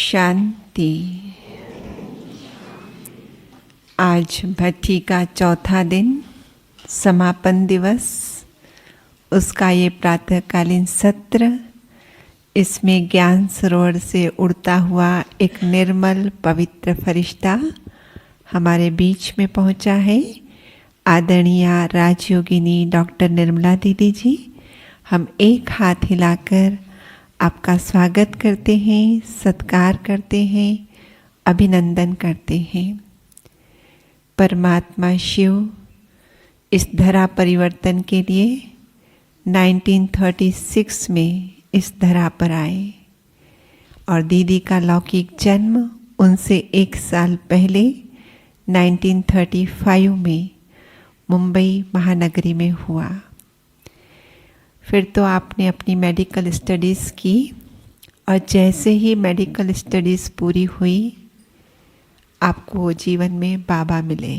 शांति। आज भट्टी का चौथा दिन, समापन दिवस, उसका ये प्रातःकालीन सत्र। इसमें ज्ञान सरोवर से उड़ता हुआ एक निर्मल पवित्र फरिश्ता हमारे बीच में पहुंचा है। आदरणीय राजयोगिनी डॉक्टर निर्मला दीदी जी, हम एक हाथ हिलाकर आपका स्वागत करते हैं, सत्कार करते हैं, अभिनंदन करते हैं। परमात्मा शिव इस धरा परिवर्तन के लिए 1936 में इस धरा पर आए और दीदी का लौकिक जन्म उनसे एक साल पहले 1935 में मुंबई महानगरी में हुआ। फिर तो आपने अपनी मेडिकल स्टडीज़ की और जैसे ही मेडिकल स्टडीज़ पूरी हुई आपको जीवन में बाबा मिले।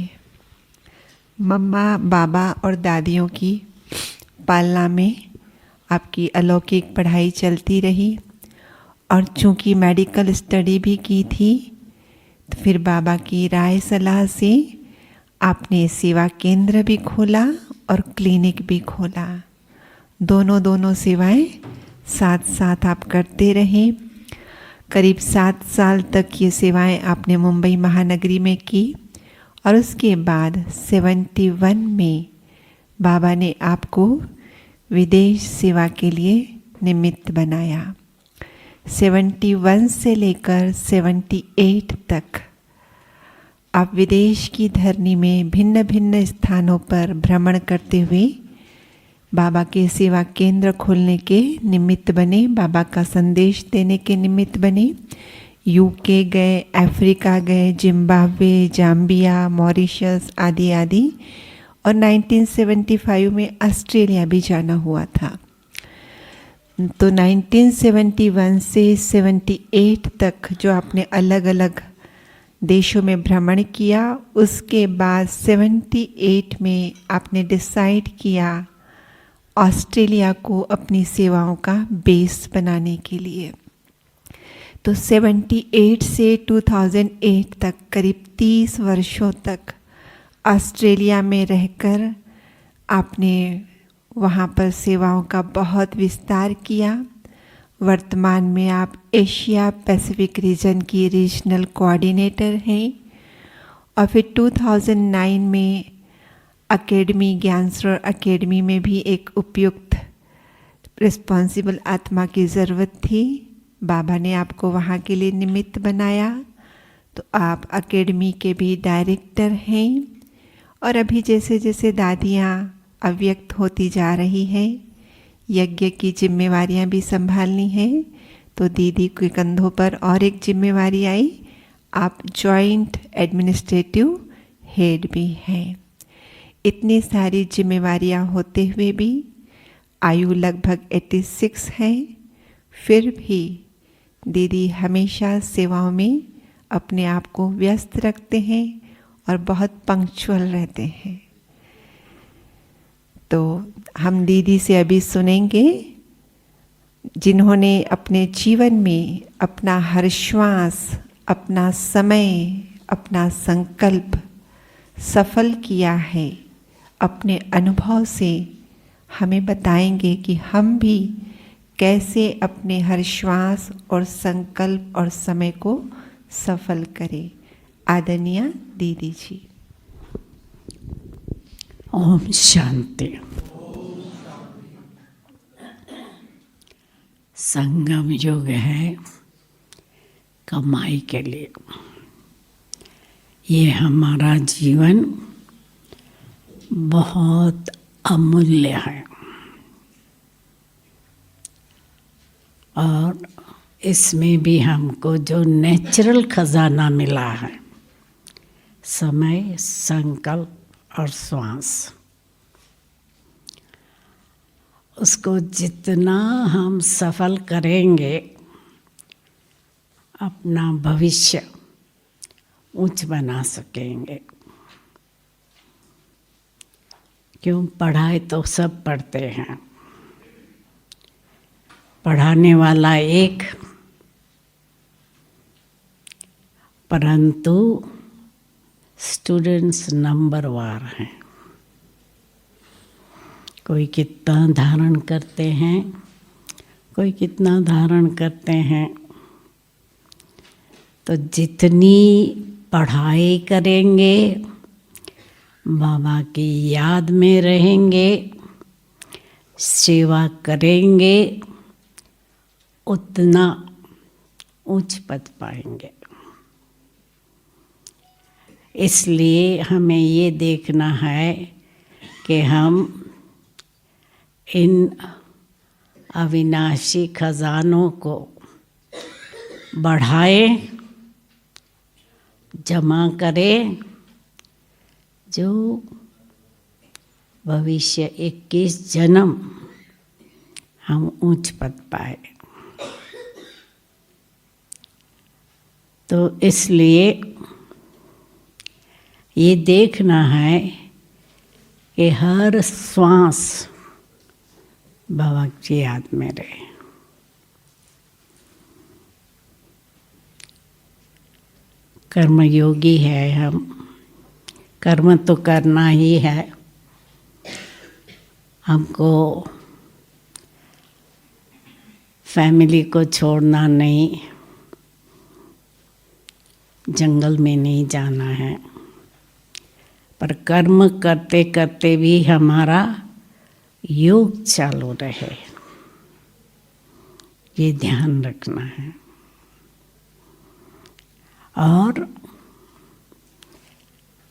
मम्मा, बाबा और दादियों की पालना में आपकी अलौकिक पढ़ाई चलती रही और चूँकि मेडिकल स्टडी भी की थी तो फिर बाबा की राय सलाह से आपने सेवा केंद्र भी खोला और क्लिनिक भी खोला। दोनों सेवाएं साथ साथ आप करते रहे। करीब 7 साल तक ये सेवाएं आपने मुंबई महानगरी में की और उसके बाद 71 में बाबा ने आपको विदेश सेवा के लिए निमित्त बनाया। 71 से लेकर 78 तक आप विदेश की धरनी में भिन्न भिन्न स्थानों पर भ्रमण करते हुए बाबा के सेवा केंद्र खोलने के निमित्त बने, बाबा का संदेश देने के निमित्त बने। यूके गए, अफ्रीका गए, जिम्बाब्वे, जाम्बिया, मॉरिशस आदि आदि, और 1975 में ऑस्ट्रेलिया भी जाना हुआ था। तो 1971 से 78 तक जो आपने अलग अलग देशों में भ्रमण किया, उसके बाद 78 में आपने डिसाइड किया ऑस्ट्रेलिया को अपनी सेवाओं का बेस बनाने के लिए। तो 78 से 2008 तक करीब 30 वर्षों तक ऑस्ट्रेलिया में रहकर आपने वहाँ पर सेवाओं का बहुत विस्तार किया। वर्तमान में आप एशिया पैसिफिक रीजन की रीजनल कोऑर्डिनेटर हैं और फिर 2009 में अकेडमी, ज्ञान सरोवर अकेडमी में भी एक उपयुक्त रिस्पॉन्सिबल आत्मा की ज़रूरत थी। बाबा ने आपको वहाँ के लिए निमित्त बनाया, तो आप अकेडमी के भी डायरेक्टर हैं। और अभी जैसे जैसे दादियाँ अव्यक्त होती जा रही हैं, यज्ञ की जिम्मेवारियाँ भी संभालनी हैं, तो दीदी के कंधों पर और एक जिम्मेवारी आई, आप जॉइंट एडमिनिस्ट्रेटिव हेड भी हैं। इतनी सारी जिम्मेवारियां होते हुए भी आयु लगभग 86 है, फिर भी दीदी हमेशा सेवाओं में अपने आप को व्यस्त रखते हैं और बहुत पंक्चुअल रहते हैं। तो हम दीदी से अभी सुनेंगे, जिन्होंने अपने जीवन में अपना हर श्वास, अपना समय, अपना संकल्प सफल किया है। अपने अनुभव से हमें बताएंगे कि हम भी कैसे अपने हर श्वास और संकल्प और समय को सफल करें। आदरणीय दीदी जी। ओम शांति। संगम युग है कमाई के लिए। ये हमारा जीवन बहुत अमूल्य है और इसमें भी हमको जो नेचुरल खजाना मिला है, समय, संकल्प और श्वास, उसको जितना हम सफल करेंगे अपना भविष्य ऊंच बना सकेंगे। क्यों? पढ़ाई तो सब पढ़ते हैं, पढ़ाने वाला एक, परंतु स्टूडेंट्स नंबरवार हैं। कोई कितना धारण करते हैं, कोई कितना धारण करते हैं। तो जितनी पढ़ाई करेंगे, बाबा की याद में रहेंगे, सेवा करेंगे, उतना उच्च पद पाएंगे। इसलिए हमें ये देखना है कि हम इन अविनाशी खजानों को बढ़ाएं, जमा करें, जो भविष्य 21 जन्म हम उच्च पद पाए। तो इसलिए ये देखना है कि हर श्वास बाबा की याद में रहे। कर्मयोगी है हम, कर्म तो करना ही है। हमको फैमिली को छोड़ना नहीं, जंगल में नहीं जाना है, पर कर्म करते करते भी हमारा योग चालू रहे, ये ध्यान रखना है। और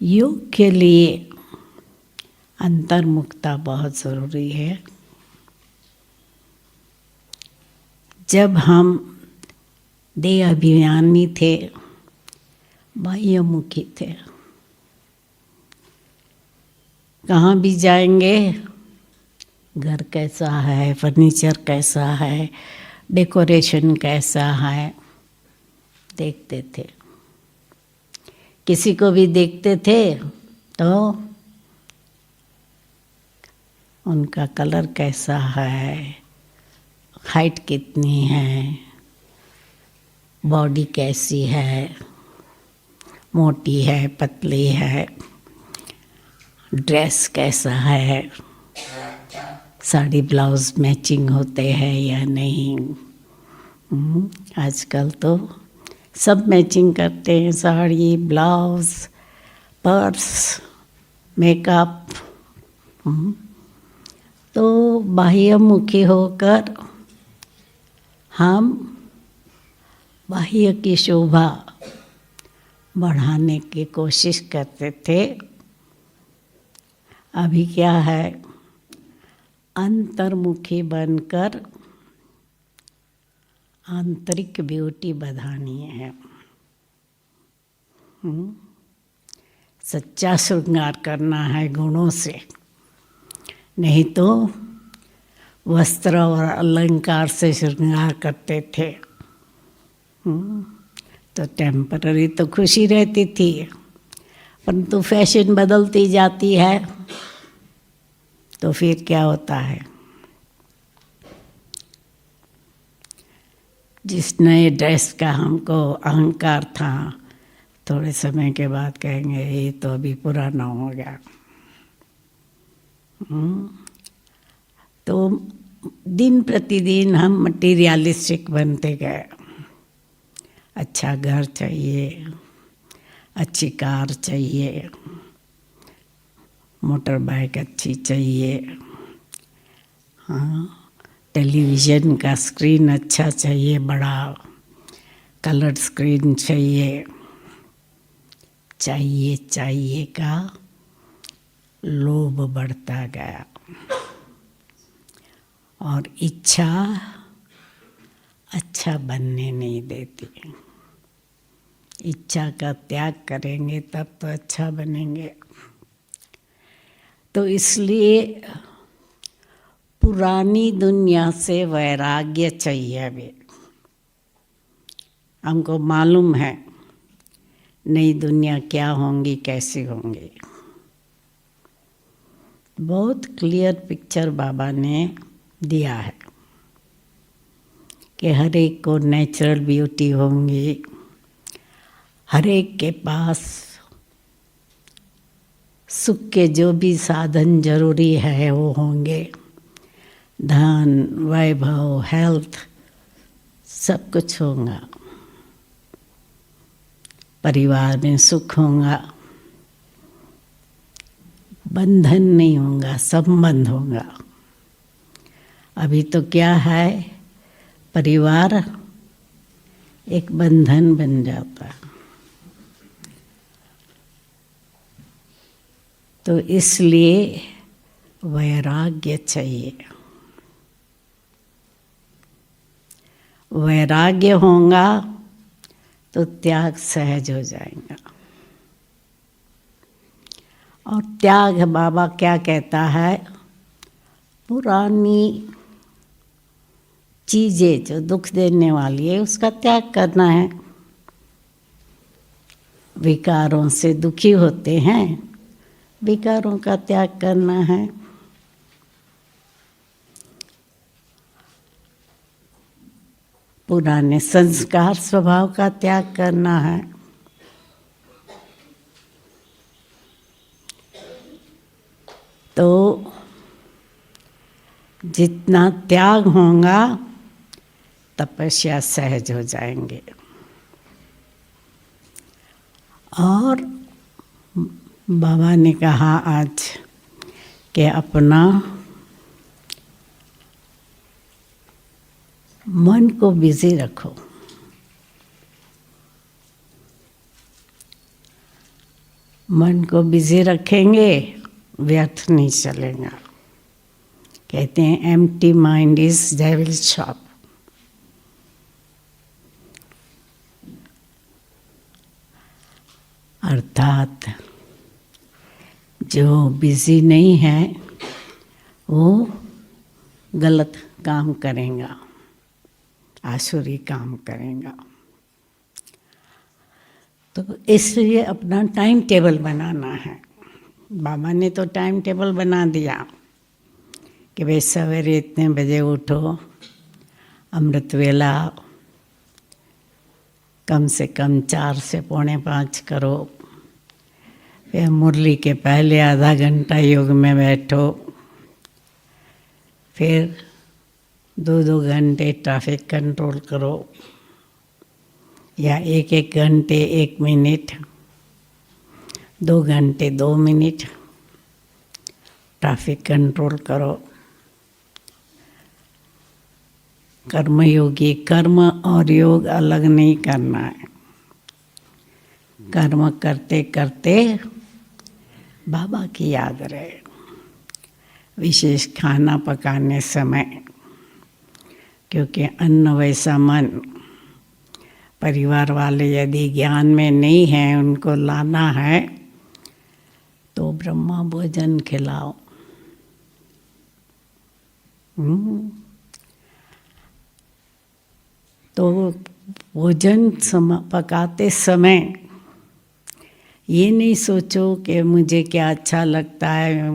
योग के लिए अंतर्मुखता बहुत ज़रूरी है। जब हम देह अभिमानी थे, बाह्यमुखी थे, कहाँ भी जाएंगे, घर कैसा है, फर्नीचर कैसा है, डेकोरेशन कैसा है, देखते थे। किसी को भी देखते थे तो उनका कलर कैसा है, हाइट कितनी है, बॉडी कैसी है, मोटी है, पतली है, ड्रेस कैसा है, साड़ी ब्लाउज मैचिंग होते हैं या नहीं। आजकल तो सब मैचिंग करते हैं, साड़ी, ब्लाउज, पर्स, मेकअप। तो बाह्यमुखी होकर हम बाह्य की शोभा बढ़ाने की कोशिश करते थे। अभी क्या है, अंतर्मुखी बनकर आंतरिक ब्यूटी बढ़ानी है। सच्चा श्रृंगार करना है गुणों से, नहीं तो वस्त्र और अलंकार से श्रृंगार करते थे तो टेम्पररी तो खुशी रहती थी, परंतु फैशन बदलती जाती है तो फिर क्या होता है, जिस नए ड्रेस का हमको अहंकार था, थोड़े समय के बाद कहेंगे ये तो अभी पुराना हो गया। तो दिन प्रतिदिन हम मटीरियलिस्टिक बनते गए। अच्छा घर चाहिए, अच्छी कार चाहिए, मोटर बाइक अच्छी चाहिए, हाँ, टेलीविज़न का स्क्रीन अच्छा चाहिए, बड़ा कलर स्क्रीन चाहिए। चाहिए चाहिए का लोभ बढ़ता गया और इच्छा अच्छा बनने नहीं देती। इच्छा का त्याग करेंगे तब तो अच्छा बनेंगे। तो इसलिए पुरानी दुनिया से वैराग्य चाहिए। अभी हमको मालूम है नई दुनिया क्या होंगी, कैसी होंगी। बहुत क्लियर पिक्चर बाबा ने दिया है कि हर एक को नेचुरल ब्यूटी होंगी, हर एक के पास सुख के जो भी साधन जरूरी है वो होंगे, धन, वैभव, हेल्थ, सब कुछ होगा। परिवार में सुख होगा, बंधन नहीं होगा, संबंध होगा। अभी तो क्या है, परिवार एक बंधन बन जाता है। तो इसलिए वैराग्य चाहिए। वैराग्य होगा तो त्याग सहज हो जाएगा। और त्याग, बाबा क्या कहता है, पुरानी चीजें जो दुख देने वाली है उसका त्याग करना है। विकारों से दुखी होते हैं, विकारों का त्याग करना है। पुराने संस्कार स्वभाव का त्याग करना है। तो जितना त्याग होगा तपस्या सहज हो जाएंगे। और बाबा ने कहा आज कि अपना मन को बिजी रखो। मन को बिजी रखेंगे व्यर्थ नहीं चलेगा। कहते हैं empty mind is devil shop. अर्थात जो बिजी नहीं है वो गलत काम करेगा, आसुरी काम करेगा। तो इसलिए अपना टाइम टेबल बनाना है। बाबा ने तो टाइम टेबल बना दिया कि भाई सवेरे इतने बजे उठो, अमृत वेला कम से कम 4 से पौने 5 करो, फिर मुरली के पहले आधा घंटा योग में बैठो, फिर 2-2 घंटे ट्रैफिक कंट्रोल करो, या 1-1 घंटे 1 मिनट, 2 घंटे 2 मिनट ट्रैफिक कंट्रोल करो। कर्मयोगी, कर्म और योग अलग नहीं करना है। कर्म करते करते बाबा की याद रहे। विशेष खाना पकाने समय, क्योंकि अन्न वैसा मन। परिवार वाले यदि ज्ञान में नहीं हैं, उनको लाना है तो ब्रह्मा भोजन खिलाओ। तो भोजन पकाते समय ये नहीं सोचो कि मुझे क्या अच्छा लगता है,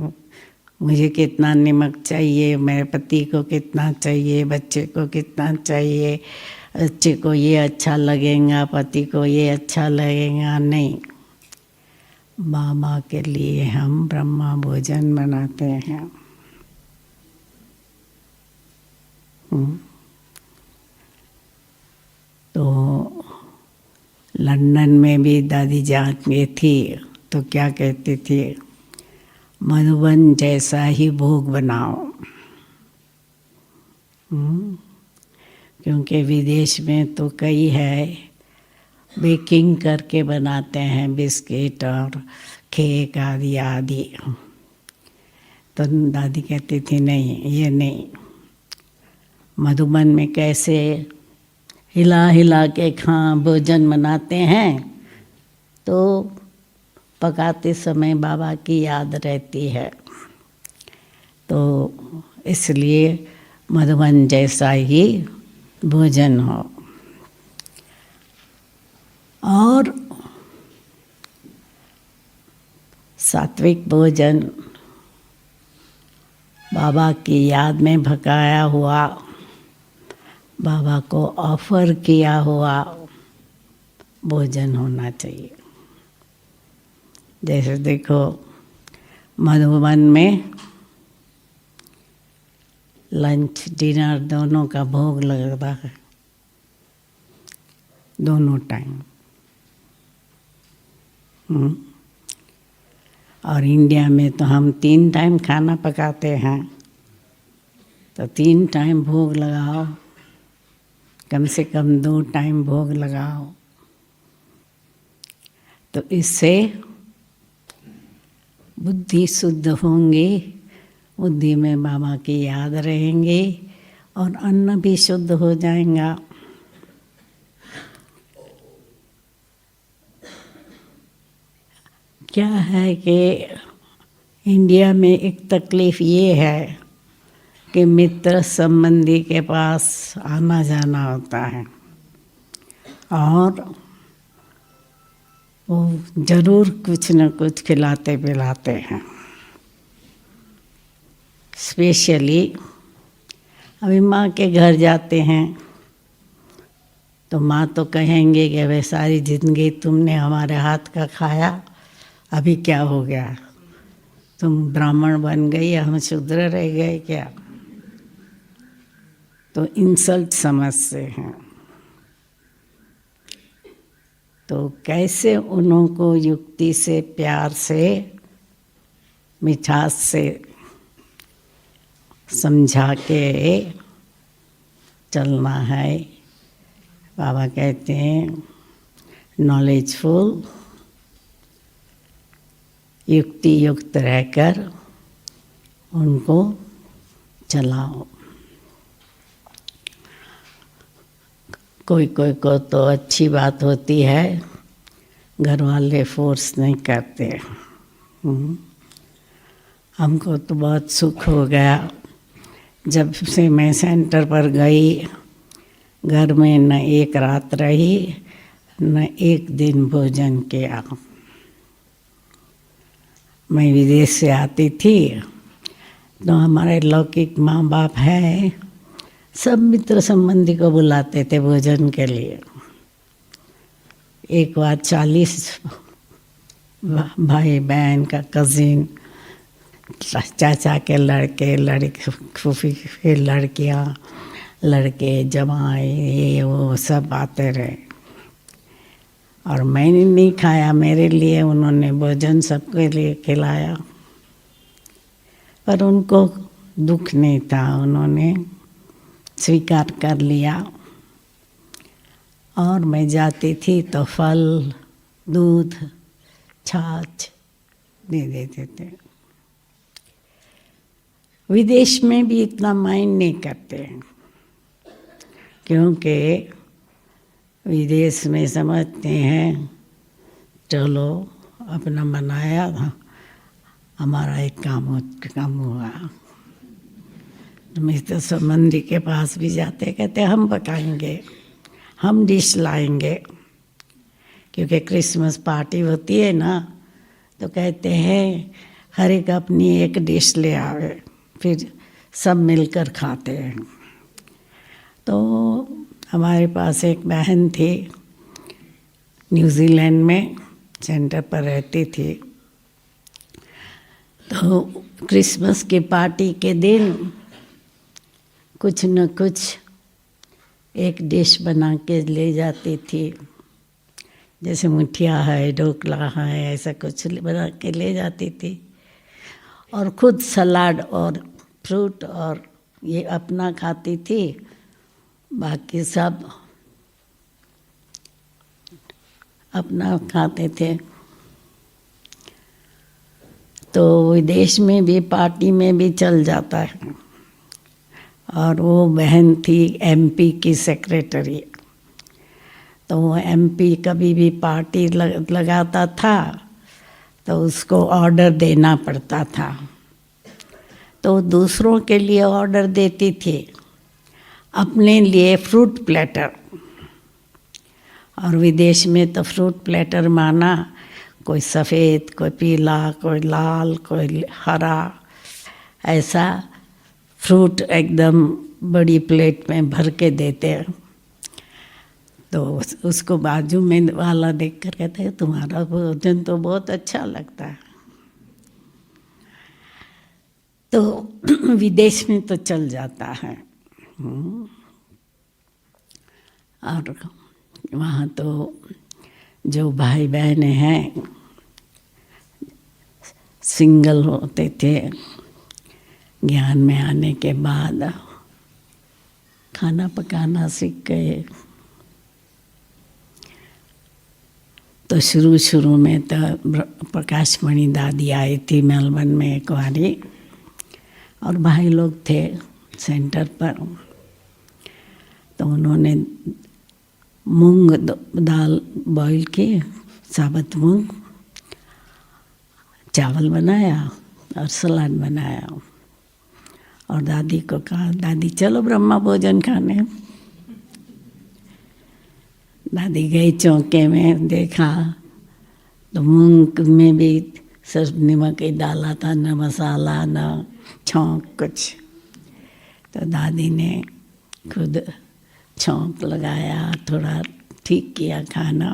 मुझे कितना नमक चाहिए, मेरे पति को कितना चाहिए, बच्चे को कितना चाहिए, बच्चे को ये अच्छा लगेगा, पति को ये अच्छा लगेगा। नहीं, बाबा के लिए हम ब्रह्मा भोजन बनाते हैं। तो लंदन में भी दादी जान गई थी तो क्या कहती थी, मधुबन जैसा ही भोग बनाओ। क्योंकि विदेश में तो कई है बेकिंग करके बनाते हैं, बिस्किट और केक आदि आदि। तो दादी कहती थी नहीं, ये नहीं। मधुबन में कैसे हिला हिला के भोजन बनाते हैं, तो पकाते समय बाबा की याद रहती है। तो इसलिए मधुबन जैसा ही भोजन हो। और सात्विक भोजन बाबा की याद में पकाया हुआ, बाबा को ऑफर किया हुआ भोजन होना चाहिए। जैसे देखो मधुबन में लंच डिनर दोनों का भोग लगता है, दोनों टाइम। और इंडिया में तो हम 3 टाइम खाना पकाते हैं, तो 3 टाइम भोग लगाओ, कम से कम 2 टाइम भोग लगाओ। तो इससे बुद्धि शुद्ध होंगी, बुद्धि में बाबा की याद रहेंगी और अन्न भी शुद्ध हो जाएगा। क्या है कि इंडिया में एक तकलीफ़ ये है कि मित्र संबंधी के पास आना जाना होता है और वो ज़रूर कुछ न कुछ खिलाते पिलाते हैं। स्पेशली अभी माँ के घर जाते हैं तो माँ तो कहेंगे कि वे सारी ज़िंदगी तुमने हमारे हाथ का खाया, अभी क्या हो गया, तुम ब्राह्मण बन गई, हम शूद्र रह गए क्या। तो इंसल्ट समझते हैं। तो कैसे उनको युक्ति से, प्यार से, मिठास से समझा के चलना है। बाबा कहते हैं नॉलेजफुल, युक्ति युक्त रहकर उनको चलाओ। कोई कोई को तो अच्छी बात होती है, घर वाले फोर्स नहीं करते। हमको तो बहुत सुख हो गया जब से मैं सेंटर पर गई। घर में न एक रात रही, न एक दिन भोजन किया। मैं विदेश से आती थी तो हमारे लौकिक माँ बाप हैं, सब मित्र संबंधी को बुलाते थे भोजन के लिए। एक बार 40 भाई बहन का कज़िन, चाचा के लड़के, लड़की, फूफी के लड़कियाँ, लड़के, जमाई, ये वो सब आते रहे। और मैंने नहीं खाया, मेरे लिए उन्होंने भोजन सबके लिए खिलाया, पर उनको दुख नहीं था, उन्होंने स्वीकार कर लिया। और मैं जाती थी तो फल, दूध, छाछ दे देते थे। विदेश में भी इतना माइंड नहीं करते हैं, क्योंकि विदेश में समझते हैं चलो अपना बनाया, हमारा एक काम हुआ। मित्र संबंधी के पास भी जाते, कहते हम पकाएंगे, हम डिश लाएंगे। क्योंकि क्रिसमस पार्टी होती है ना, तो कहते हैं हर एक अपनी एक डिश ले आवे, फिर सब मिलकर खाते हैं। तो हमारे पास एक बहन थी, न्यूजीलैंड में सेंटर पर रहती थी। तो क्रिसमस की पार्टी के दिन कुछ न कुछ एक डिश बना के ले जाती थी। जैसे मुठिया है, ढोकला है, ऐसा कुछ बना के ले जाती थी। और खुद सलाद और फ्रूट और ये अपना खाती थी, बाकी सब अपना खाते थे। तो विदेश में भी पार्टी में भी चल जाता है। और वो बहन थी एमपी की सेक्रेटरी, तो वो एमपी कभी भी पार्टी लगाता था तो उसको ऑर्डर देना पड़ता था। तो दूसरों के लिए ऑर्डर देती थी, अपने लिए फ्रूट प्लेटर। और विदेश में तो फ्रूट प्लेटर माना कोई सफ़ेद, कोई पीला, कोई लाल, कोई हरा, ऐसा फ्रूट एकदम बड़ी प्लेट में भर के देते हैं। तो उसको बाजू में वाला देख कर कहता है तुम्हारा भोजन तो बहुत अच्छा लगता है। तो विदेश में तो चल जाता है। और वहाँ तो जो भाई बहन हैं सिंगल होते थे, ज्ञान में आने के बाद खाना पकाना सीख गए। तो शुरू में तो प्रकाशमणि दादी आई थी मेलबर्न में एक बारी, और भाई लोग थे सेंटर पर। तो उन्होंने मूंग दाल बॉईल की, साबुत मूंग, चावल बनाया और सलाद बनाया। और दादी को कहा दादी चलो ब्रह्मा भोजन खाने। दादी गई चौके में, देखा तो मूंग में भी सिर्फ नमक ही डाला था, न मसाला न छौंक कुछ। तो दादी ने खुद छौंक लगाया, थोड़ा ठीक किया खाना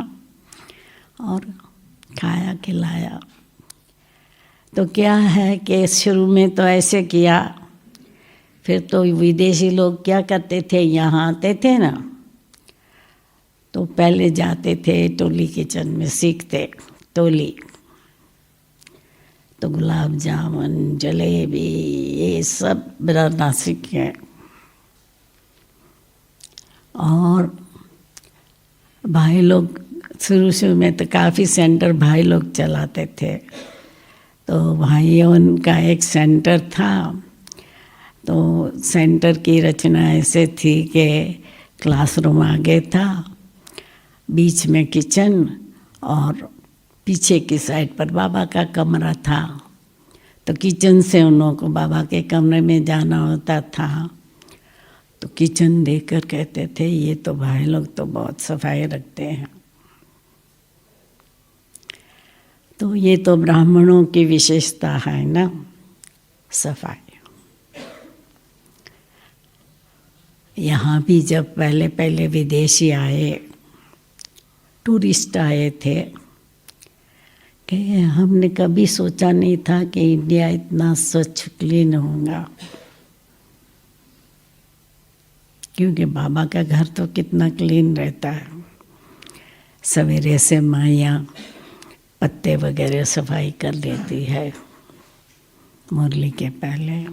और खाया खिलाया। तो क्या है कि शुरू में तो ऐसे किया, फिर तो विदेशी लोग क्या करते थे, यहाँ आते थे ना, तो पहले जाते थे टोली किचन में सीखते। टोली तो गुलाब जामुन, जलेबी, ये सब बनाना सीखे। और भाई लोग शुरू में तो काफ़ी सेंटर भाई लोग चलाते थे। तो भाइयों का एक सेंटर था। तो सेंटर की रचना ऐसे थी कि क्लासरूम आगे था, बीच में किचन और पीछे की साइड पर बाबा का कमरा था। तो किचन से उन लोगों को बाबा के कमरे में जाना होता था। तो किचन देखकर कहते थे ये तो भाई लोग तो बहुत सफाई रखते हैं। तो ये तो ब्राह्मणों की विशेषता है ना, सफाई। यहाँ भी जब पहले पहले विदेशी आए, टूरिस्ट आए थे, कि हमने कभी सोचा नहीं था कि इंडिया इतना स्वच्छ क्लीन होगा। क्योंकि बाबा का घर तो कितना क्लीन रहता है। सवेरे से माइयाँ पत्ते वगैरह सफाई कर लेती है मुरली के पहले।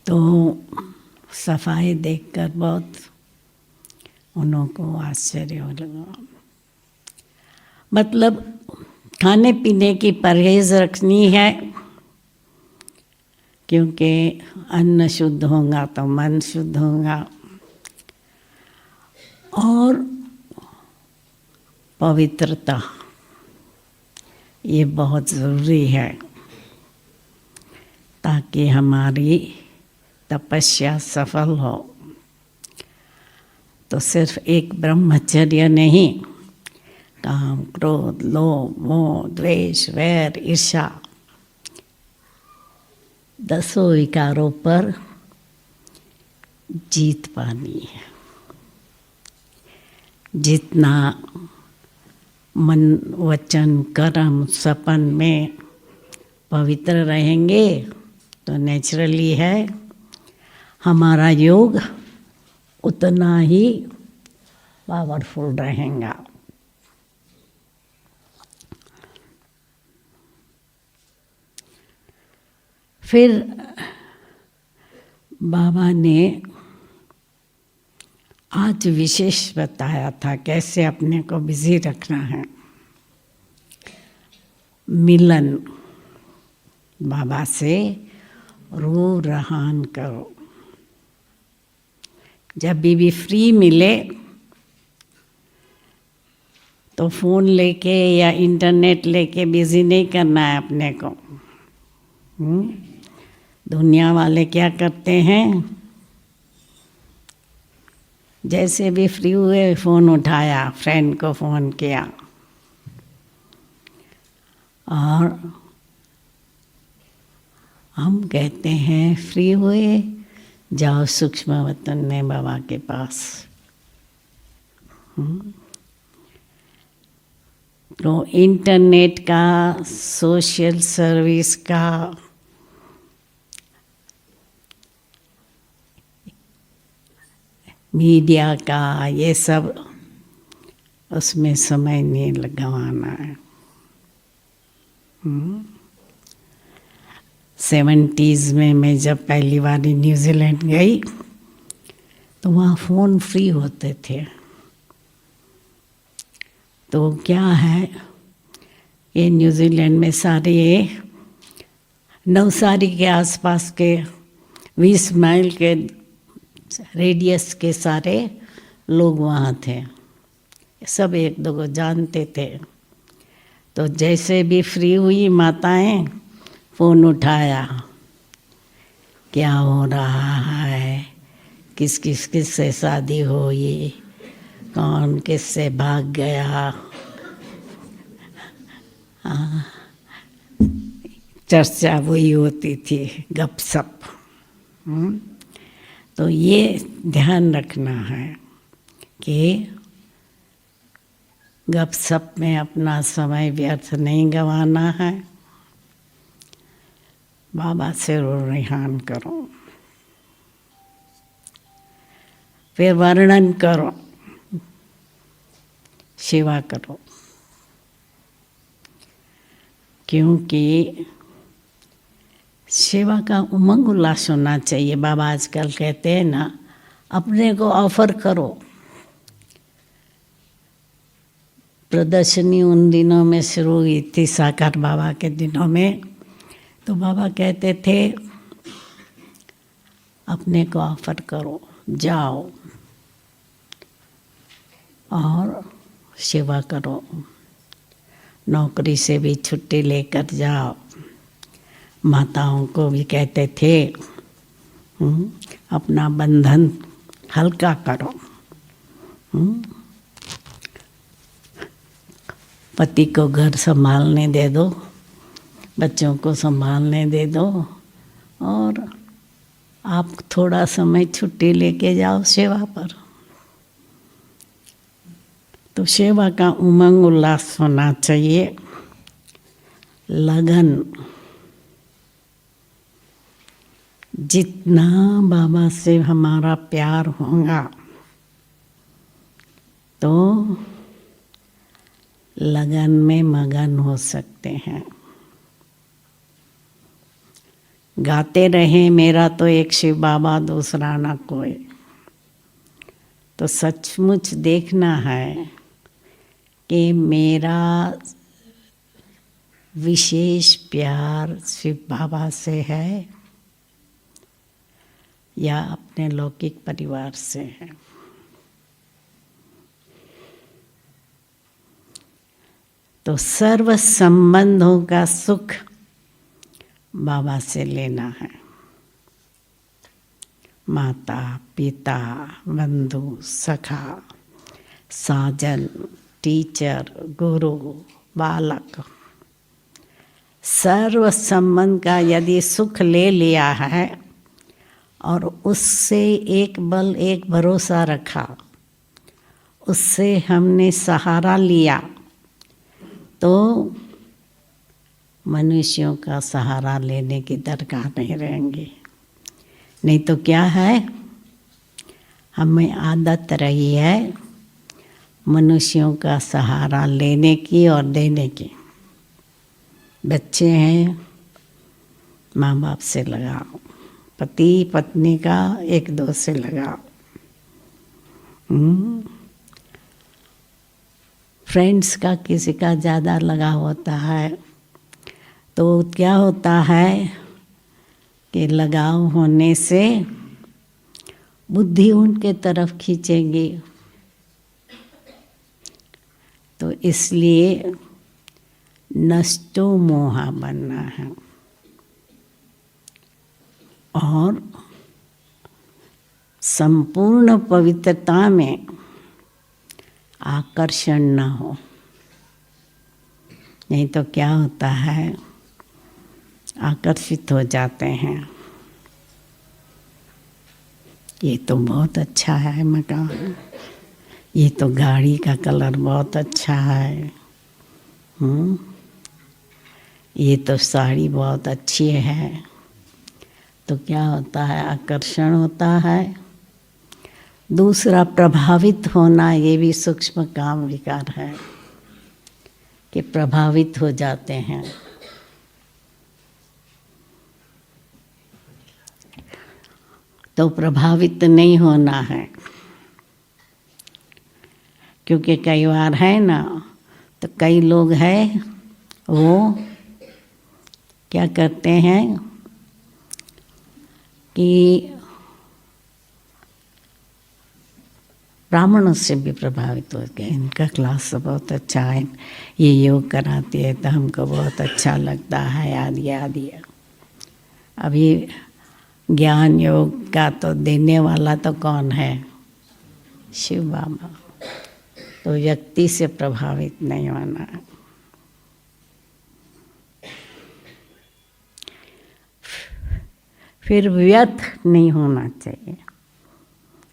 तो सफाई देखकर बहुत उनको आश्चर्य लगा। मतलब खाने पीने की परहेज रखनी है, क्योंकि अन्न शुद्ध होगा तो मन शुद्ध होगा। और पवित्रता ये बहुत ज़रूरी है, ताकि हमारी तपस्या सफल हो। तो सिर्फ एक ब्रह्मचर्य नहीं, काम, क्रोध, लोभ, मोह, द्वेष, वैर, ईर्ष्या, 10 विकारों पर जीत पानी है। जितना मन, वचन, कर्म, सपन में पवित्र रहेंगे तो नेचुरली है हमारा योग उतना ही पावरफुल रहेगा। फिर बाबा ने आज विशेष बताया था कैसे अपने को बिजी रखना है। मिलन बाबा से रूबरू करो। जब भी फ्री मिले तो फ़ोन लेके या इंटरनेट लेके बिजी नहीं करना है अपने को। दुनिया वाले क्या करते हैं, जैसे भी फ्री हुए फ़ोन उठाया, फ्रेंड को फ़ोन किया और हम कहते हैं फ्री हुए जाओ सूक्ष्म वतन में बाबा के पास। तो इंटरनेट का, सोशल सर्विस का, मीडिया का, ये सब उसमें समय नहीं लगवाना है। 70s में मैं जब पहली बार न्यूजीलैंड गई तो वहाँ फ़ोन फ्री होते थे। तो क्या है, ये न्यूजीलैंड में सारे नवसारी के आसपास के 20 माइल के रेडियस के सारे लोग वहाँ थे, सब एक दो को जानते थे। तो जैसे भी फ्री हुई माताएं, फ़ोन उठाया, क्या हो रहा है, किस से शादी हुई, कौन किससे भाग गया, चर्चा वही होती थी, गपशप। तो ये ध्यान रखना है कि गपशप में अपना समय व्यर्थ नहीं गंवाना है। बाबा से रिहान करो, फिर वर्णन करो, सेवा करो। क्योंकि सेवा का उमंग उल्लास होना चाहिए। बाबा आजकल कहते हैं ना, अपने को ऑफर करो। प्रदर्शनी उन दिनों में शुरू हुई थी, साकार बाबा के दिनों में। तो बाबा कहते थे, अपने को ऑफर करो, जाओ और सेवा करो। नौकरी से भी छुट्टी लेकर जाओ। माताओं को भी कहते थे, अपना बंधन हल्का करो। पति को घर संभालने दे दो, बच्चों को संभालने दे दो, और आप थोड़ा समय छुट्टी लेके जाओ सेवा पर। तो सेवा का उमंग उल्लास होना चाहिए, लगन। जितना बाबा से हमारा प्यार होगा तो लगन में मगन हो सकते हैं। गाते रहे मेरा तो एक शिव बाबा दूसरा ना कोई। तो सचमुच देखना है कि मेरा विशेष प्यार शिव बाबा से है या अपने लौकिक परिवार से है। तो सर्व संबंधों का सुख बाबा से लेना है। माता, पिता, बंधु, सखा, साजन, टीचर, गुरु, बालक, सर्व संबंध का यदि सुख ले लिया है और उससे एक बल एक भरोसा रखा, उससे हमने सहारा लिया, तो मनुष्यों का सहारा लेने की दरकार नहीं रहेंगी। नहीं तो क्या है, हमें आदत रही है मनुष्यों का सहारा लेने की और देने की। बच्चे हैं, माँ बाप से लगाओ, पति पत्नी का एक दो से लगाओ, फ्रेंड्स का किसी का ज़्यादा लगाव होता है तो क्या होता है कि लगाव होने से बुद्धि उनके तरफ खींचेगी। तो इसलिए नष्टो मोहा बनना है और संपूर्ण पवित्रता में आकर्षण न हो। नहीं तो क्या होता है, आकर्षित हो जाते हैं। ये तो बहुत अच्छा है मकान, ये तो गाड़ी का कलर बहुत अच्छा है, ये तो साड़ी बहुत अच्छी है। तो क्या होता है, आकर्षण होता है। दूसरा प्रभावित होना, ये भी सूक्ष्म काम विकार है कि प्रभावित हो जाते हैं। तो प्रभावित नहीं होना है, क्योंकि कई बार है ना, तो कई लोग हैं वो क्या करते हैं कि ब्राह्मणों से भी प्रभावित हो गए, इनका क्लास बहुत अच्छा है, ये योग कराती है तो हमको बहुत अच्छा लगता है, आदि आदि। अभी ज्ञान योग का तो देने वाला तो कौन है, शिव बाबा। तो व्यक्ति से प्रभावित नहीं होना है। फिर व्यर्थ नहीं होना चाहिए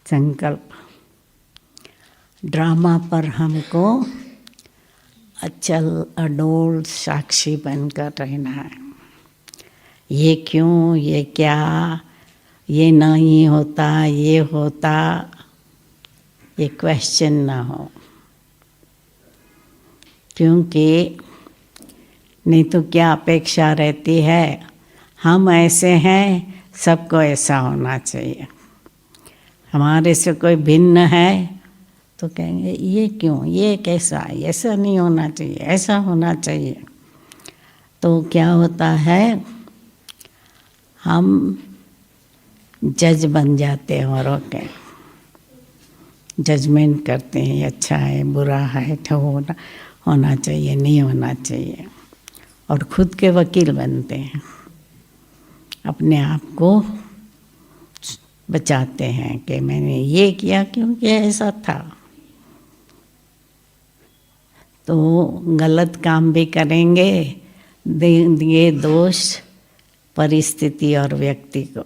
संकल्प। ड्रामा पर हमको अचल अडोल साक्षी बनकर रहना है। ये क्यों, ये क्या, ये नहीं होता, ये होता, ये क्वेश्चन ना हो। क्योंकि नहीं तो क्या अपेक्षा रहती है, हम ऐसे हैं, सबको ऐसा होना चाहिए। हमारे से कोई भिन्न है तो कहेंगे ये क्यों, ये कैसा, ऐसा नहीं होना चाहिए, ऐसा होना चाहिए। तो क्या होता है, हम जज बन जाते हैं औरों के, जजमेंट करते हैं, ये अच्छा है, बुरा है, होना चाहिए, नहीं होना चाहिए, और खुद के वकील बनते हैं, अपने आप को बचाते हैं कि मैंने ये किया क्योंकि ऐसा था। तो गलत काम भी करेंगे, देंगे दोष परिस्थिति और व्यक्ति को।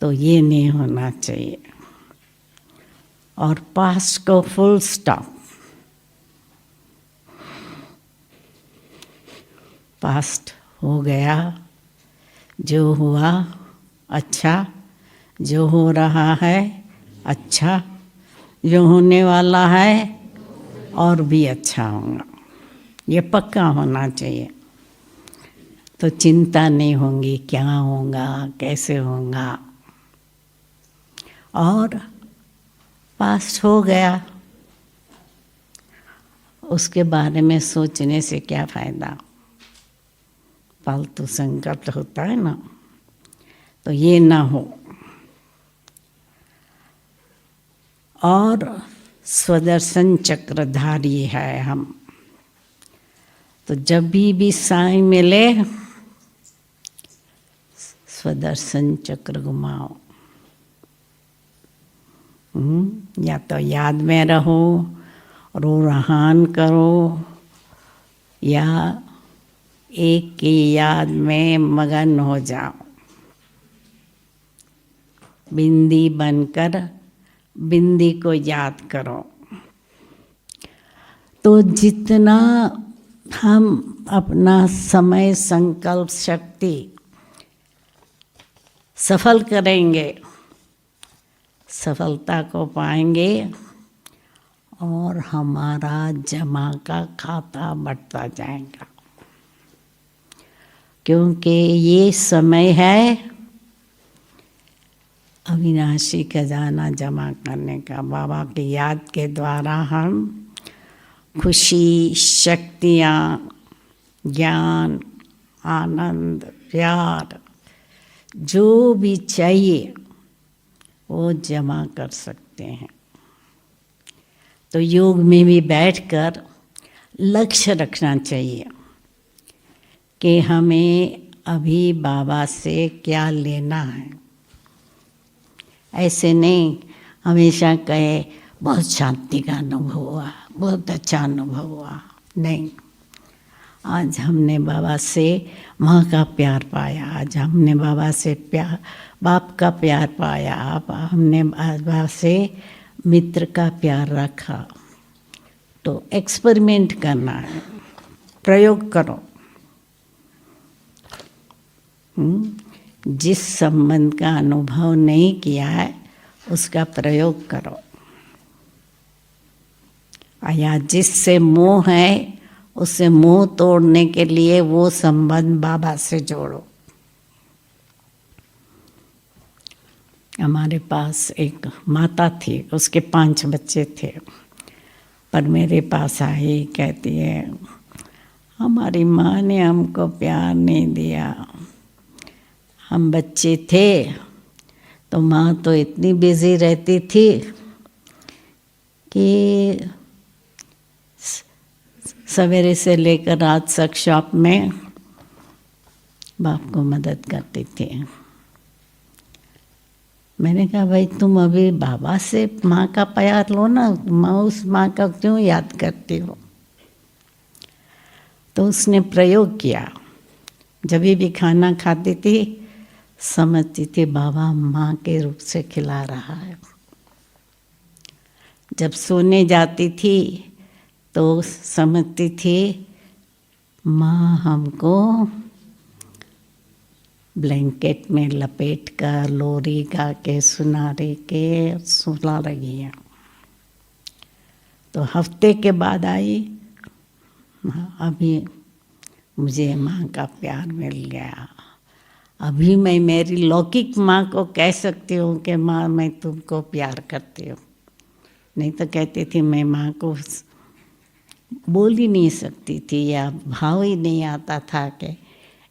तो ये नहीं होना चाहिए। और पास्ट को फुल स्टॉप, पास्ट हो गया, जो हुआ अच्छा, जो हो रहा है अच्छा, जो होने वाला है और भी अच्छा होगा, ये पक्का होना चाहिए। तो चिंता नहीं होगी क्या होगा, कैसे होगा। और पास्ट हो गया, उसके बारे में सोचने से क्या फायदा, फालतू संकल्प होता है ना। तो ये ना हो। और स्वदर्शन चक्रधारी है हम। तो जब भी साईं मिले, स्वदर्शन चक्र घुमाओ। या तो याद में रहो, रूहान करो, या एक की याद में मगन हो जाओ, बिंदी बनकर बिंदी को याद करो। तो जितना हम अपना समय, संकल्प, शक्ति सफल करेंगे, सफलता को पाएंगे और हमारा जमा का खाता बढ़ता जाएगा। क्योंकि ये समय है अविनाशी खजाना जमा करने का। बाबा की याद के द्वारा हम खुशी, शक्तियाँ, ज्ञान, आनंद, प्यार, जो भी चाहिए वो जमा कर सकते हैं। तो योग में भी बैठकर लक्ष्य रखना चाहिए कि हमें अभी बाबा से क्या लेना है। ऐसे नहीं हमेशा कहे बहुत शांति का अनुभव हुआ, बहुत अच्छा अनुभव हुआ। नहीं, आज हमने बाबा से माँ का प्यार पाया, आज हमने बाबा से बाप का प्यार पाया, हमने बाबा से मित्र का प्यार रखा, तो एक्सपेरिमेंट करना है, प्रयोग करो। जिस संबंध का अनुभव नहीं किया है उसका प्रयोग करो, या जिससे मोह है उससे मोह तोड़ने के लिए वो संबंध बाबा से जोड़ो। हमारे पास एक माता थी, उसके 5 बच्चे थे, पर मेरे पास आई, कहती है हमारी माँ ने हमको प्यार नहीं दिया। हम बच्चे थे तो माँ तो इतनी बिजी रहती थी कि सवेरे से लेकर रात तक शॉप में बाप को मदद करती थी। मैंने कहा भाई तुम अभी बाबा से माँ का प्यार लो ना, माँ उस माँ का क्यों याद करती हो। तो उसने प्रयोग किया, जब भी खाना खाती थी समझती थी बाबा माँ के रूप से खिला रहा है। जब सोने जाती थी तो समझती थी माँ हमको ब्लैंकेट में लपेट कर लोरी गा के सुनारे के सुला रही है। तो हफ्ते के बाद आई, अभी मुझे माँ का प्यार मिल गया, अभी मैं मेरी लौकिक माँ को कह सकती हूँ कि माँ मैं तुमको प्यार करती हूँ। नहीं तो कहती थी मैं माँ को बोल ही नहीं सकती थी, या भाव ही नहीं आता था कि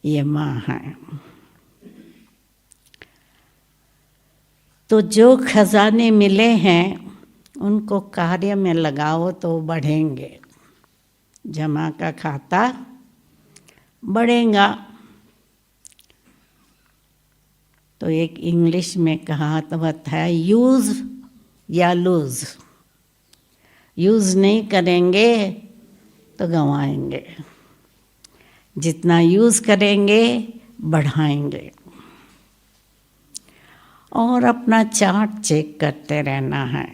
ये माँ है। तो जो खजाने मिले हैं उनको कार्य में लगाओ तो बढ़ेंगे, जमा का खाता बढ़ेगा। तो एक इंग्लिश में कहावत है, यूज या लूज। यूज नहीं करेंगे तो गंवाएंगे, जितना यूज करेंगे बढ़ाएंगे। और अपना चार्ट चेक करते रहना है,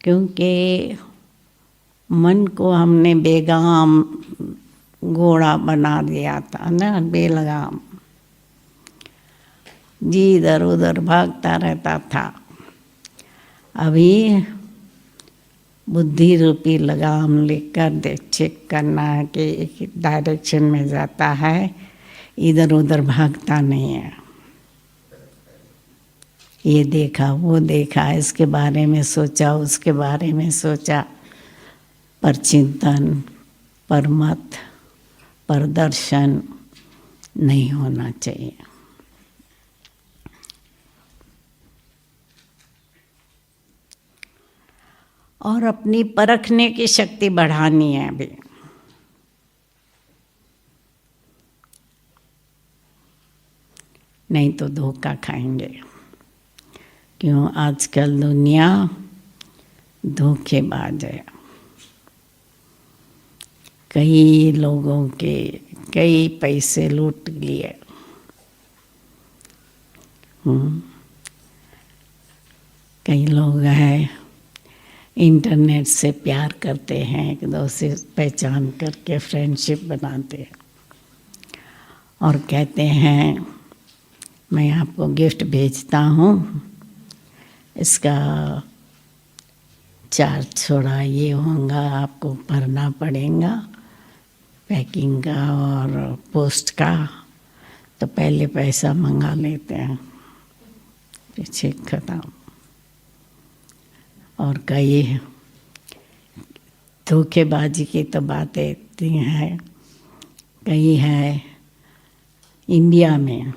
क्योंकि मन को हमने बेगाम घोड़ा बना दिया था ना, बेलगाम, जी इधर उधर भागता रहता था। अभी बुद्धि रूपी लगाम लेकर चेक करना है कि एक डायरेक्शन में जाता है, इधर उधर भागता नहीं है। ये देखा वो देखा, इसके बारे में सोचा उसके बारे में सोचा, पर चिंतन पर मत पर दर्शन नहीं होना चाहिए। और अपनी परखने की शक्ति बढ़ानी है अभी। नहीं तो धोखा खाएंगे। क्यों आजकल दुनिया धोखेबाज है। कई लोगों के कई पैसे लूट लिए। कई लोग हैं इंटरनेट से प्यार करते हैं, एक दूसरे से पहचान करके फ्रेंडशिप बनाते हैं और कहते हैं मैं आपको गिफ्ट भेजता हूँ, इसका चार्ज थोड़ा ये होगा, आपको भरना पड़ेगा पैकिंग का और पोस्ट का। तो पहले पैसा मंगा लेते हैं, पीछे खत्म। और कई धोखेबाजी की तो बातें इतनी हैं। कई है इंडिया में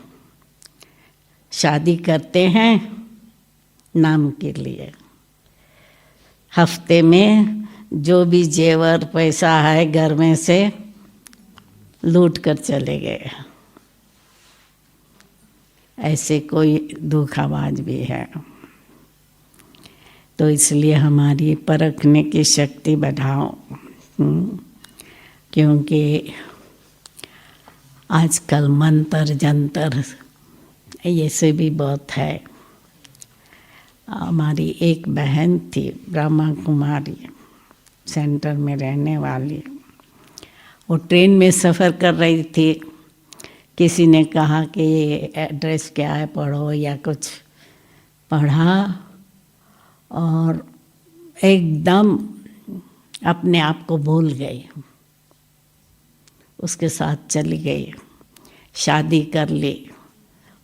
शादी करते हैं नाम के लिए, हफ्ते में जो भी जेवर पैसा है घर में से लूट कर चले गए। ऐसे कोई धोखाबाज भी है। तो इसलिए हमारी परखने की शक्ति बढ़ाओ, क्योंकि आजकल मंतर जंतर ये से भी बहुत है। हमारी एक बहन थी ब्रह्मा कुमारी, सेंटर में रहने वाली। वो ट्रेन में सफ़र कर रही थी। किसी ने कहा कि ये एड्रेस क्या है, पढ़ो, या कुछ पढ़ा और एकदम अपने आप को भूल गई। उसके साथ चली गई, शादी कर ली,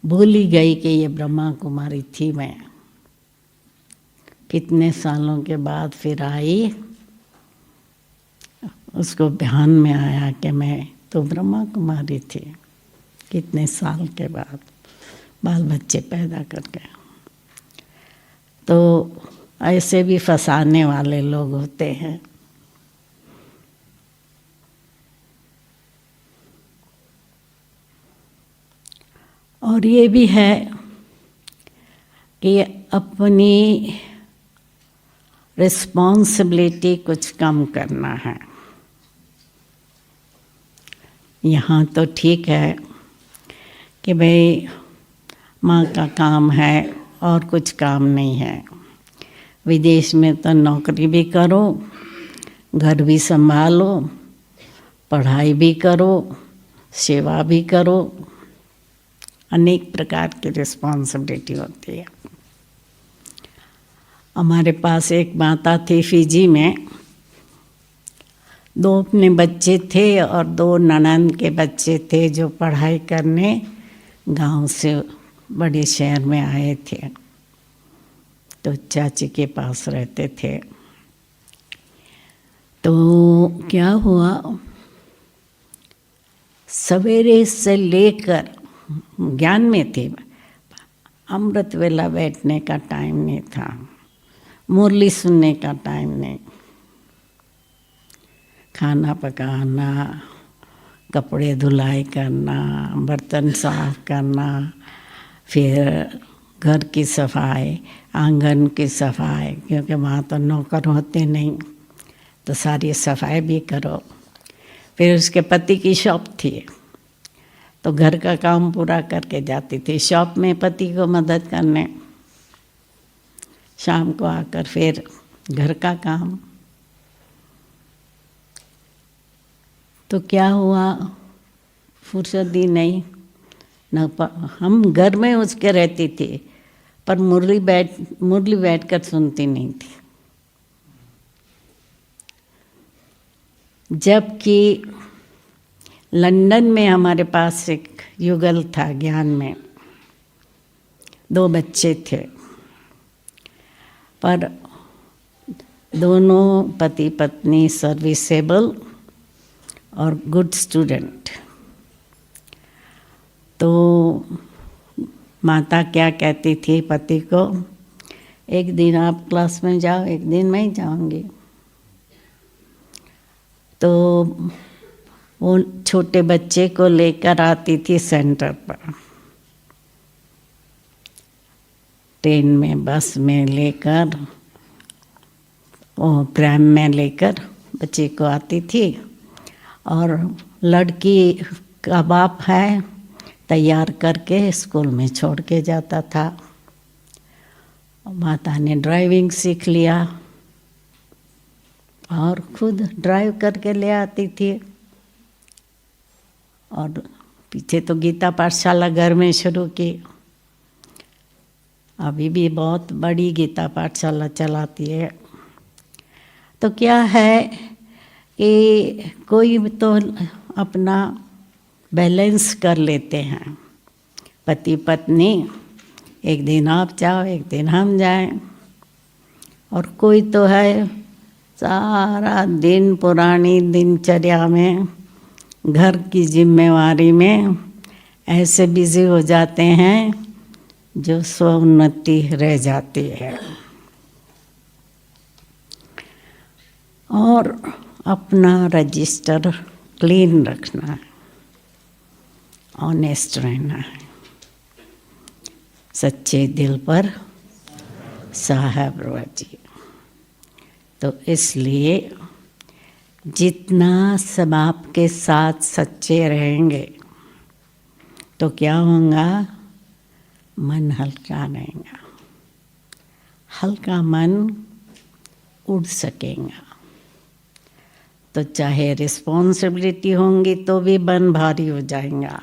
भूल ही गई कि ये ब्रह्मा कुमारी थी मैं। कितने सालों के बाद फिर आई, उसको ध्यान में आया कि मैं तो ब्रह्मा कुमारी थी। कितने साल के बाद, बाल बच्चे पैदा करके। तो ऐसे भी फंसाने वाले लोग होते हैं। और ये भी है कि अपनी रिस्पॉन्सिबिलिटी कुछ कम करना है। यहाँ तो ठीक है कि भाई माँ का काम है और कुछ काम नहीं है। विदेश में तो नौकरी भी करो, घर भी संभालो, पढ़ाई भी करो, सेवा भी करो, अनेक प्रकार की रिस्पॉन्सिबिलिटी होती है। हमारे पास एक माता थी फिजी में, 2 अपने बच्चे थे और 2 ननंद के बच्चे थे जो पढ़ाई करने गांव से बड़े शहर में आए थे। तो चाची के पास रहते थे। तो क्या हुआ, सवेरे से लेकर, ज्ञान में थे, अमृत वेला बैठने का टाइम नहीं था, मुरली सुनने का टाइम नहीं, खाना पकाना, कपड़े धुलाई करना, बर्तन साफ करना, फिर घर की सफाई, आंगन की सफाई, क्योंकि वहाँ तो नौकर होते नहीं, तो सारी सफाई भी करो। फिर उसके पति की शॉप थी, तो घर का काम पूरा करके जाती थी शॉप में पति को मदद करने। शाम को आकर फिर घर का काम। तो क्या हुआ, फुर्सत ही नहीं न। हम घर में उसके रहती थी, पर मुरली बैठकर सुनती नहीं थी। जबकि लंदन में हमारे पास एक युगल था ज्ञान में, 2 बच्चे थे, पर दोनों पति पत्नी सर्विसेबल और गुड स्टूडेंट। तो माता क्या कहती थी पति को, एक दिन आप क्लास में जाओ, एक दिन मैं जाऊंगी। तो वो छोटे बच्चे को लेकर आती थी सेंटर पर, ट्रेन में, बस में लेकर, वो प्रैम में लेकर बच्चे को आती थी। और लड़की का बाप है, तैयार करके स्कूल में छोड़ के जाता था। माता ने ड्राइविंग सीख लिया और खुद ड्राइव करके ले आती थी। और पीछे तो गीता पाठशाला घर में शुरू की, अभी भी बहुत बड़ी गीता पाठशाला चलाती है। तो क्या है कि कोई तो अपना बैलेंस कर लेते हैं, पति पत्नी, एक दिन आप जाओ, एक दिन हम जाएं। और कोई तो है सारा दिन पुरानी दिनचर्या में, घर की जिम्मेवारी में ऐसे बिजी हो जाते हैं जो स्वोन्नति रह जाती है। और अपना रजिस्टर क्लीन रखना है, ऑनेस्ट रहना है, सच्चे दिल पर साहब रोजी। तो इसलिए जितना सब आपके साथ सच्चे रहेंगे तो क्या होगा, मन हल्का रहेगा, हल्का मन उड़ सकेगा। तो चाहे रिस्पॉन्सिबिलिटी होंगी तो भी मन भारी हो जाएगा,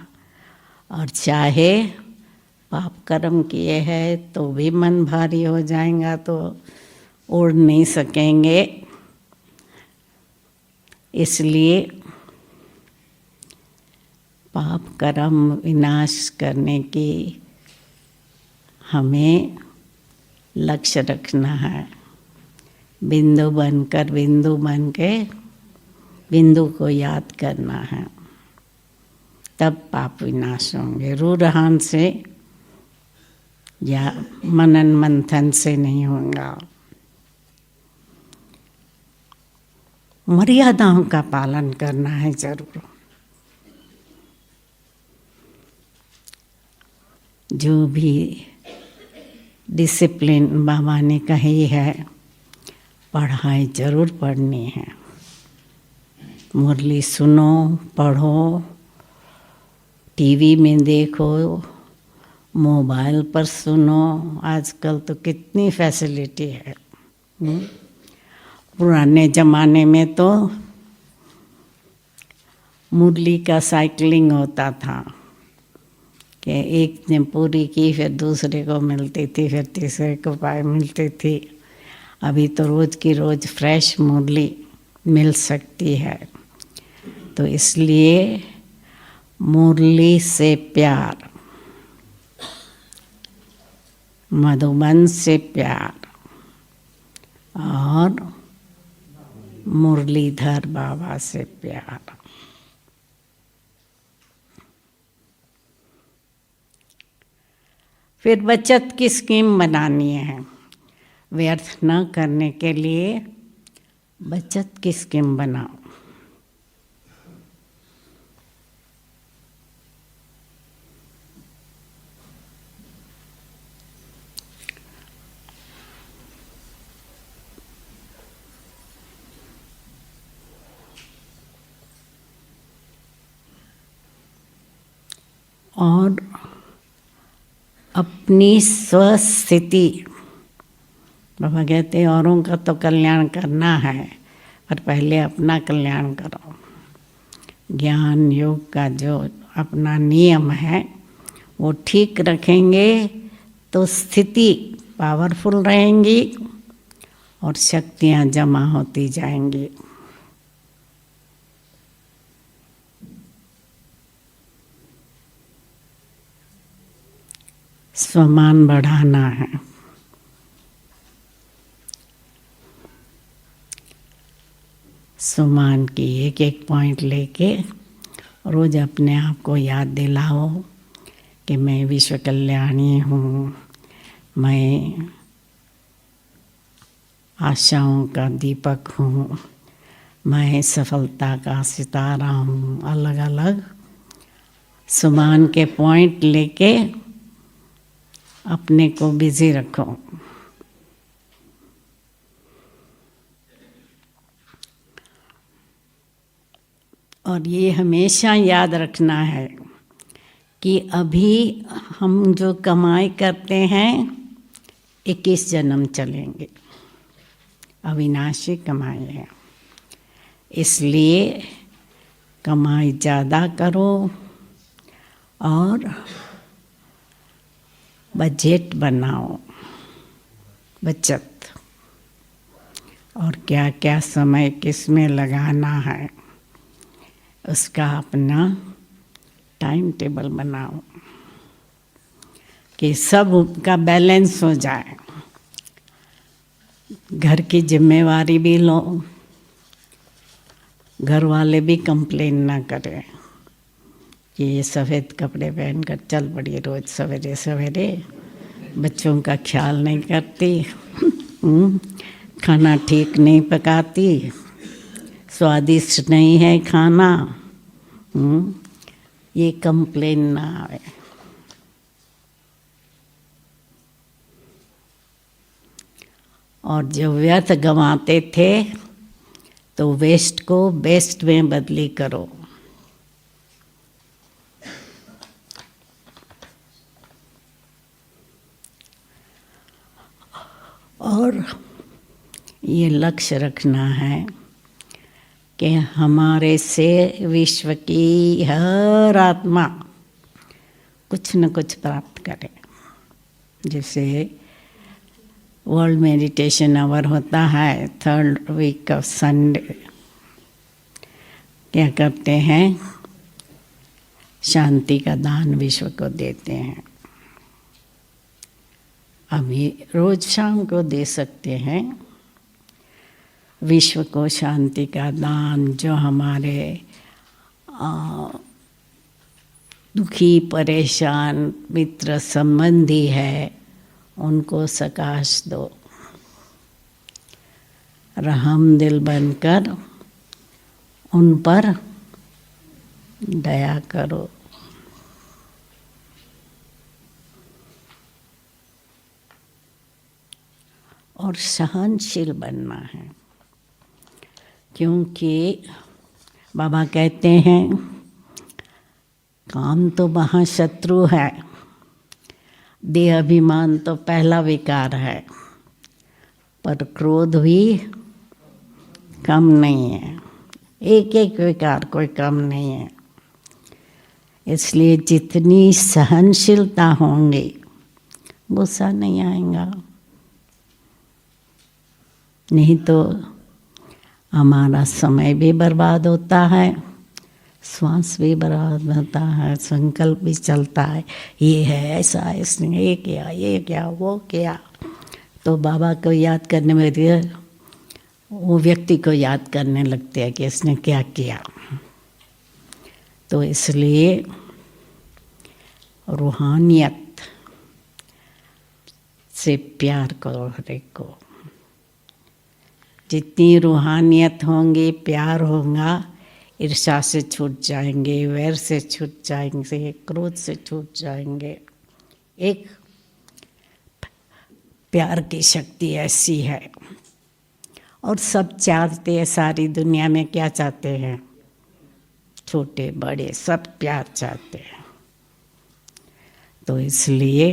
और चाहे पाप कर्म किए हैं तो भी मन भारी हो जाएगा, तो उड़ नहीं सकेंगे। इसलिए पाप कर्म विनाश करने की हमें लक्ष्य रखना है। बिंदु बन के बिंदु को याद करना है, तब पाप विनाश होंगे। रूरहान से या मनन मंथन से नहीं होगा। मर्यादाओं का पालन करना है जरूर। जो भी डिसिप्लिन बाबा ने कही है, पढ़ाई जरूर पढ़नी है। मुरली सुनो, पढ़ो, टीवी में देखो, मोबाइल पर सुनो। आजकल तो कितनी फैसिलिटी है। पुराने ज़माने में तो मुरली का साइकिलिंग होता था कि एक ने पूरी की, फिर दूसरे को मिलती थी, फिर तीसरे को पाए मिलती थी। अभी तो रोज़ की रोज़ फ्रेश मुरली मिल सकती है। तो इसलिए मुरली से प्यार, मधुबन से प्यार और मुरलीधर बाबा से प्यार। फिर बचत की स्कीम बनानी है। व्यर्थ न करने के लिए बचत की स्कीम बनाओ। और अपनी स्वस्थिति, बाबा कहते हैं औरों का तो कल्याण करना है, पर पहले अपना कल्याण करो। ज्ञान योग का जो अपना नियम है वो ठीक रखेंगे तो स्थिति पावरफुल रहेंगी और शक्तियाँ जमा होती जाएंगी। स्वमान बढ़ाना है। स्वमान की एक एक पॉइंट लेके रोज अपने आप को याद दिलाओ कि मैं विश्व कल्याणी हूँ, मैं आशाओं का दीपक हूँ, मैं सफलता का सितारा हूँ। अलग अलग स्वमान के पॉइंट लेके अपने को बिजी रखो। और ये हमेशा याद रखना है कि अभी हम जो कमाई करते हैं 21 जन्म चलेंगे, अविनाशी कमाई है। इसलिए कमाई ज़्यादा करो और बजट बनाओ, बचत, और क्या क्या समय किस में लगाना है उसका अपना टाइम टेबल बनाओ कि सब का बैलेंस हो जाए। घर की जिम्मेवारी भी लो, घर वाले भी कंप्लेन ना करें कि ये सफ़ेद कपड़े पहनकर चल पड़ी रोज़ सवेरे सवेरे, बच्चों का ख्याल नहीं करती, खाना ठीक नहीं पकाती, स्वादिष्ट नहीं है खाना। ये कंप्लेन ना आए। और जो व्यर्थ गंवाते थे तो वेस्ट को बेस्ट में बदली करो। और ये लक्ष्य रखना है कि हमारे से विश्व की हर आत्मा कुछ न कुछ प्राप्त करे। जैसे वर्ल्ड मेडिटेशन आवर होता है 3rd वीक ऑफ संडे, क्या करते हैं, शांति का दान विश्व को देते हैं। अभी रोज शाम को दे सकते हैं विश्व को शांति का दान। जो हमारे दुखी परेशान मित्र संबंधी है उनको सकाश दो, रहम दिल बनकर उन पर दया करो। और सहनशील बनना है, क्योंकि बाबा कहते हैं काम तो महाशत्रु है, देह अभिमान तो पहला विकार है, पर क्रोध भी कम नहीं है। एक एक विकार कोई कम नहीं है। इसलिए जितनी सहनशीलता होंगी गुस्सा नहीं आएगा, नहीं तो हमारा समय भी बर्बाद होता है, श्वास भी बर्बाद होता है, संकल्प भी चलता है, ये है ऐसा, इसने ये किया वो किया। तो बाबा को याद करने में वो व्यक्ति को याद करने लगते हैं कि इसने क्या किया। तो इसलिए रूहानियत से प्यार करो हर एक को। जितनी रूहानियत होंगी, प्यार होगा, ईर्ष्या से छूट जाएंगे, वैर से छूट जाएंगे, क्रोध से छूट जाएंगे। एक प्यार की शक्ति ऐसी है। और सब चाहते हैं, सारी दुनिया में क्या चाहते हैं, छोटे बड़े सब प्यार चाहते हैं। तो इसलिए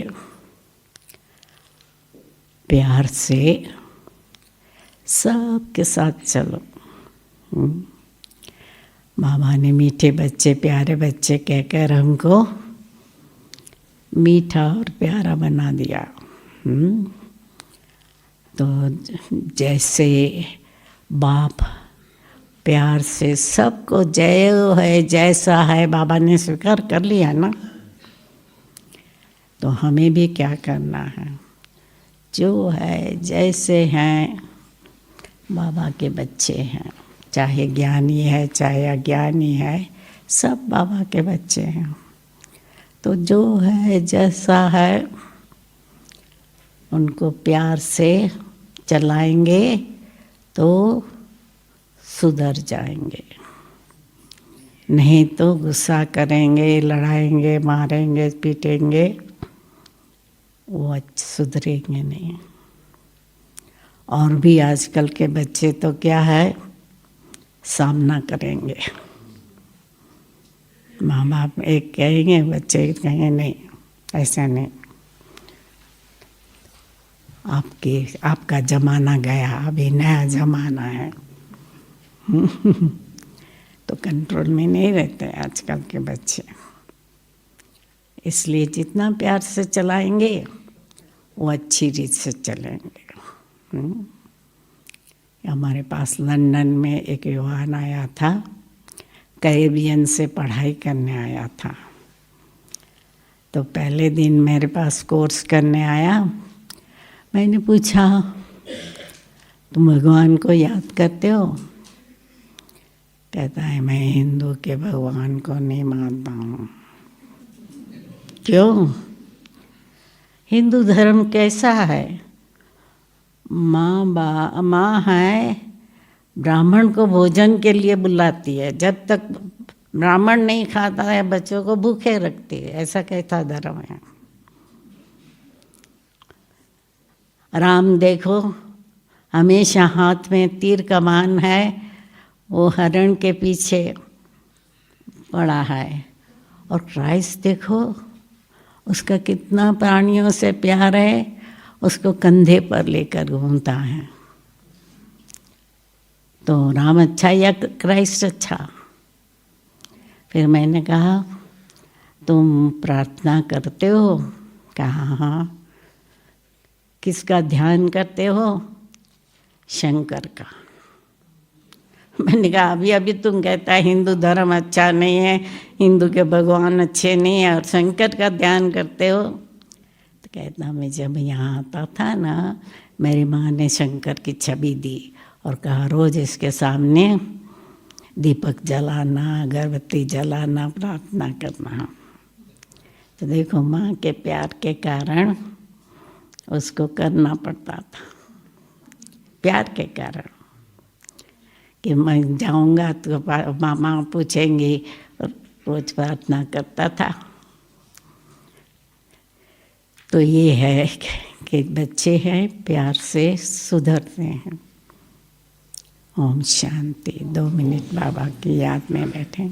प्यार से सबके साथ चलो। बाबा ने मीठे बच्चे प्यारे बच्चे कहकर हमको मीठा और प्यारा बना दिया। तो जैसे बाप प्यार से सबको जय है जैसा है बाबा ने स्वीकार कर लिया ना, तो हमें भी क्या करना है, जो है जैसे हैं बाबा के बच्चे हैं, चाहे ज्ञानी है चाहे अज्ञानी है, सब बाबा के बच्चे हैं। तो जो है जैसा है उनको प्यार से चलाएंगे तो सुधर जाएंगे, नहीं तो गुस्सा करेंगे, लड़ाएंगे, मारेंगे, पीटेंगे, वो सुधरेंगे नहीं। और भी आजकल के बच्चे तो क्या है, सामना करेंगे। माँ बाप एक कहेंगे, बच्चे कहेंगे नहीं, ऐसा नहीं, आपका ज़माना गया, अभी नया ज़माना है। तो कंट्रोल में नहीं रहते आजकल के बच्चे। इसलिए जितना प्यार से चलाएंगे वो अच्छी रीत से चलेंगे। हमारे पास लंदन में एक युवान आया था, कैरेबियन से पढ़ाई करने आया था। तो पहले दिन मेरे पास कोर्स करने आया। मैंने पूछा, तुम भगवान को याद करते हो? कहता है, मैं हिंदू के भगवान को नहीं मानता हूँ। क्यों? हिंदू धर्म कैसा है? माँ है, ब्राह्मण को भोजन के लिए बुलाती है, जब तक ब्राह्मण नहीं खाता है बच्चों को भूखे रखती है, ऐसा कैसा धर्म है? राम देखो, हमेशा हाथ में तीर कमान है, वो हरण के पीछे पड़ा है। और क्राइस्ट देखो, उसका कितना प्राणियों से प्यार है, उसको कंधे पर लेकर घूमता है। तो राम अच्छा या क्राइस्ट अच्छा? फिर मैंने कहा तुम प्रार्थना करते हो? कहा हाँ। किसका ध्यान करते हो? शंकर का। मैंने कहा अभी अभी तुम कहता है हिंदू धर्म अच्छा नहीं है, हिंदू के भगवान अच्छे नहीं है, और शंकर का ध्यान करते हो? तो कहता मैं जब यहाँ आता था ना, मेरी माँ ने शंकर की छवि दी और कहा रोज इसके सामने दीपक जलाना, अगरबत्ती जलाना, प्रार्थना करना। तो देखो माँ के प्यार के कारण उसको करना पड़ता था, प्यार के कारण। कि मैं जाऊंगा तो मामा पूछेंगी, रोज प्रार्थना करता था। तो ये है कि बच्चे हैं प्यार से सुधरते हैं। ओम शांति। 2 मिनट बाबा की याद में बैठें।